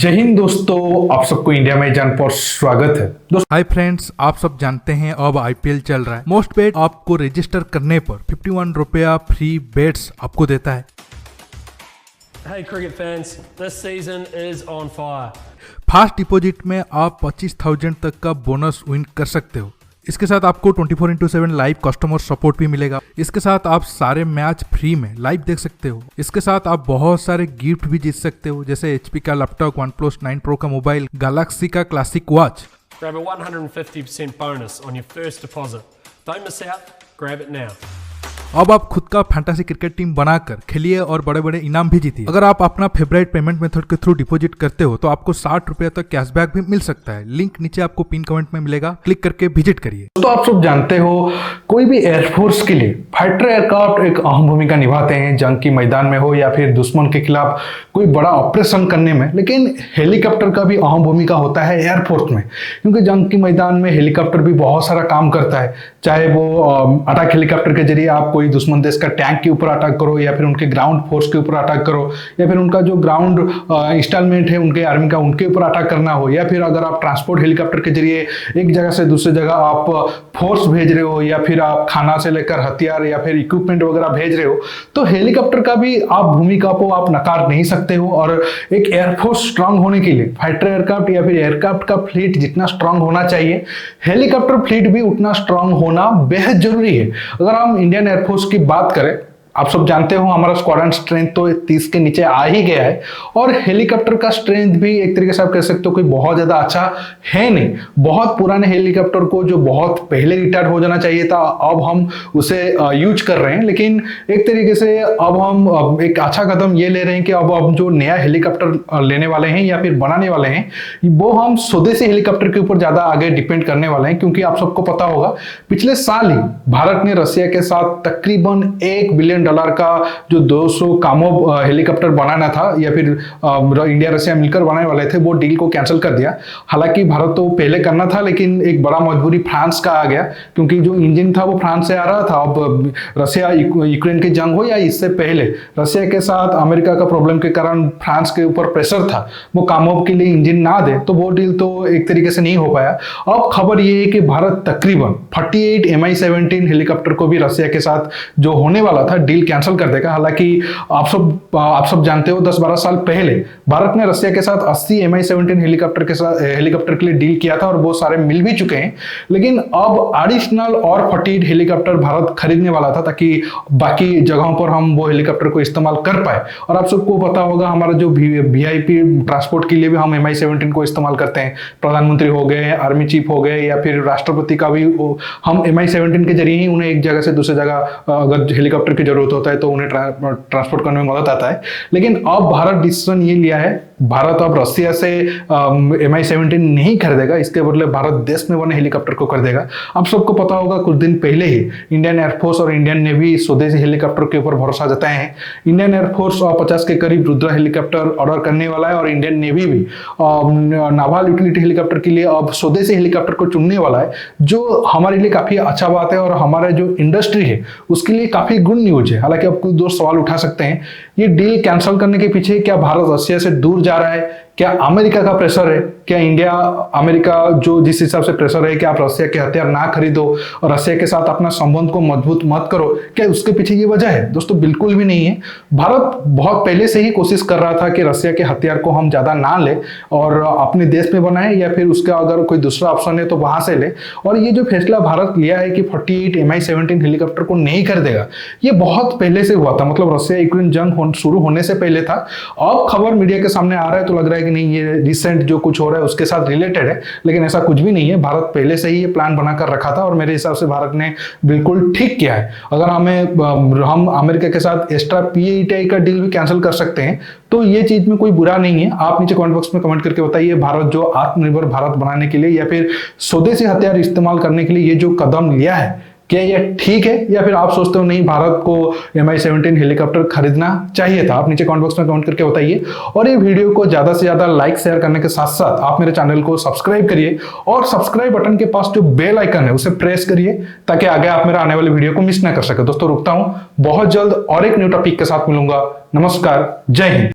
जय हिंद दोस्तों, आप सबको इंडिया में जान पर स्वागत है। हाय फ्रेंड्स, आप सब जानते हैं अब आईपीएल चल रहा है। मोस्ट बेट आपको रजिस्टर करने पर 51 रुपया फ्री बेट्स आपको देता है। Hey cricket fans, this season is on fire. Fast deposit में आप 25,000 तक का बोनस विन कर सकते हो। इसके साथ आपको 24/7 लाइव कस्टमर सपोर्ट भी मिलेगा। इसके साथ आप सारे मैच फ्री में लाइव देख सकते हो। इसके साथ आप बहुत सारे गिफ्ट भी जीत सकते हो, जैसे HP का लैपटॉप, OnePlus 9 Pro का मोबाइल, गैलेक्सी का classic watch. Grab a 150% bonus on your first deposit. Don't miss out, grab it now. अब आप खुद का फैंटेसी क्रिकेट टीम बनाकर खेलिए और बड़े बड़े इनाम भी जीतिए। अगर आप अपना फेवरेट पेमेंट मेथड के थ्रू डिपॉजिट करते हो तो आपको 60 रुपया तक कैशबैक भी मिल सकता है। लिंक नीचे आपको पिन कमेंट में मिलेगा, क्लिक करके विजिट करिए। तो आप सब जानते हो, कोई भी एयरफोर्स के लिए फाइटर एयरक्राफ्ट एक अहम भूमिका निभाते हैं, जंग के मैदान में हो या फिर दुश्मन के खिलाफ कोई बड़ा ऑपरेशन करने में। लेकिन हेलीकॉप्टर का भी अहम भूमिका होता है एयरफोर्स में, क्योंकि जंग के मैदान में हेलीकॉप्टर भी बहुत सारा काम करता है। चाहे वो अटैक हेलीकॉप्टर के जरिए आप कोई दुश्मन देश का टैंक के ऊपर अटैक करो, या फिर उनके ग्राउंड फोर्स के ऊपर अटैक करो, या फिर उनका जो ग्राउंड इंस्टॉलमेंट है उनके आर्मी का, उनके ऊपर अटैक करना हो, या फिर अगर आप ट्रांसपोर्ट हेलीकॉप्टर के जरिए एक जगह से दूसरी जगह आप फोर्स भेज रहे हो, या फिर आप खाना से लेकर हथियार या फिर इक्विपमेंट वगैरह भेज रहे हो, तो हेलीकॉप्टर का भी आप भूमिका को आप नकार नहीं सकते हो। और एक एयरफोर्स स्ट्रांग होने के लिए फाइटर एयरक्राफ्ट या फिर एयरक्राफ्ट का फ्लीट जितना स्ट्रांग होना चाहिए, हेलीकॉप्टर फ्लीट भी उतना स्ट्रांग होना बेहद जरूरी है। अगर हम इंडियन एयरफोर्स की बात करें, आप सब जानते हो हमारा स्क्वाड्रन स्ट्रेंथ तो 30 के नीचे आ ही गया है, और हेलीकॉप्टर का स्ट्रेंथ भी एक तरीके से आप कह सकते हो कोई बहुत ज्यादा अच्छा है नहीं। बहुत पुराने हेलीकॉप्टर को जो बहुत पहले रिटायर हो जाना चाहिए था, अब हम उसे यूज कर रहे हैं। लेकिन एक तरीके से अब हम एक अच्छा कदम ये ले रहे हैं कि अब हम जो नया हेलीकॉप्टर लेने वाले हैं या फिर बनाने वाले हैं, वो हम स्वदेशी हेलीकॉप्टर के ऊपर ज्यादा आगे डिपेंड करने वाले हैं। क्योंकि आप सबको पता होगा, पिछले साल ही भारत ने रसिया के साथ तकरीबन $1 बिलियन का जो 200 कामोव हेलीकॉप्टर बनाना था, या फिर इंडिया रसिया मिलकर बनाने वाले थे, वो डील को कैंसिल कर दिया। हालांकि भारत तो पहले करना था, लेकिन एक बड़ा मजबूरी फ्रांस का आ गया, क्योंकि जो इंजन था वो फ्रांस से आ रहा था। अब रसिया यूक्रेन की जंग हो या इससे पहले रसिया के साथ अमेरिका का प्रॉब्लम के कारण फ्रांस के ऊपर प्रेशर था, वो कामोव के लिए इंजन ना दे, तो वो डील तो एक तरीके से नहीं हो पाया। अब खबर ये है कि भारत तकरीबन 48 Mi-17 हेलीकॉप्टर को भी रसिया के साथ जो होने वाला था डील कैंसिल कर देगा। हालांकि आप सब जानते हो 10-12 साल पहले भारत ने रसिया के साथ 80 Mi-17 हेलीकॉप्टर के लिए डील किया था, और वो सारे मिल भी चुके हैं। लेकिन अब एडिशनल और 48 हेलीकॉप्टर भारत खरीदने वाला था, ताकि बाकी जगहों पर हम वो हेलीकॉप्टर को इस्तेमाल कर पाए। और आप सबको पता होगा, हमारा जो VIP ट्रांसपोर्ट के लिए भी हम Mi-17 को इस्तेमाल करते हैं। प्रधानमंत्री हो गए, आर्मी चीफ हो गए, या फिर राष्ट्रपति का भी हम Mi-17 के जरिए ही उन्हें एक जगह से दूसरी जगह अगर हेलीकॉप्टर की जरूरत होता है तो उन्हें ट्रांसपोर्ट करने में मदद आता है। लेकिन अब भारत डिसीजन ये लिया है, भारत अब रसिया से Mi-17 नहीं खरीदेगा, इसके बदले भारत देश में बने हेलीकॉप्टर को खरीदेगा। आप सबको पता होगा, कुछ दिन पहले ही इंडियन एयरफोर्स और इंडियन नेवी स्वदेशी हेलीकॉप्टर के ऊपर भरोसा जताए हैं। इंडियन एयरफोर्स 50 के करीब रुद्रा हेलीकॉप्टर ऑर्डर करने वाला है, और इंडियन नेवी भी नाval यूटिलिटी हेलीकॉप्टर के लिए अब स्वदेशी हेलीकॉप्टर को चुनने वाला है, जो हमारे लिए काफी अच्छा बात है, और हमारे जो इंडस्ट्री है उसके लिए काफी गुड न्यूज है। हालांकि आप कुछ दोस्त सवाल उठा सकते हैं, ये डील कैंसिल करने के पीछे क्या भारत रसिया से दूर जा रहा है, क्या अमेरिका का प्रेशर है, क्या इंडिया अमेरिका जो जिस हिसाब से प्रेशर है कि आप रसिया के हथियार ना खरीदो और रसिया के साथ अपना संबंध को मजबूत मत करो, क्या उसके पीछे ये वजह है? दोस्तों, बिल्कुल भी नहीं है। भारत बहुत पहले से ही कोशिश कर रहा था कि रसिया के हथियार को हम ज्यादा ना ले और अपने देश में बनाए, या फिर उसका अगर कोई दूसरा ऑप्शन है तो वहां से ले। और ये जो फैसला भारत लिया है कि 48 Mi-17 हेलीकॉप्टर को नहीं खरीदेगा, ये बहुत पहले से हुआ था। मतलब रसिया यूक्रेन जंग शुरू होने से पहले था। अब खबर मीडिया के सामने आ रहा है तो लग रहा है कि नहीं, ये रिसेंट जो कुछ हो रहा है उसके साथ रिलेटेड है, लेकिन ऐसा कुछ भी नहीं है। भारत पहले से ही ये प्लान बनाकर रखा था, और मेरे हिसाब से भारत ने बिल्कुल ठीक किया है। अगर हम अमेरिका के साथ एक्स्ट्रा PAETI का डील भी कैंसिल कर सकते हैं, तो ये चीज में कोई बुरा नहीं है। आप नीचे कमेंट बॉक्स में कमेंट करके बताइए, भारत जो आत्मनिर्भर भारत बनाने के लिए या फिर स्वदेशी हथियार इस्तेमाल करने के लिए ये जो कदम लिया है, क्या ये ठीक है, या फिर आप सोचते हो नहीं, भारत को Mi-17 हेलीकॉप्टर खरीदना चाहिए था? आप नीचे कमेंट बॉक्स में कमेंट करके बताइए। और ये वीडियो को ज्यादा से ज्यादा लाइक शेयर करने के साथ साथ आप मेरे चैनल को सब्सक्राइब करिए, और सब्सक्राइब बटन के पास जो बेल आइकन है उसे प्रेस करिए, ताकि आगे आप मेरे आने वाले वीडियो को मिस ना कर सके। दोस्तों, रुकता हूं, बहुत जल्द और एक न्यू टॉपिक के साथ मिलूंगा। नमस्कार, जय हिंद।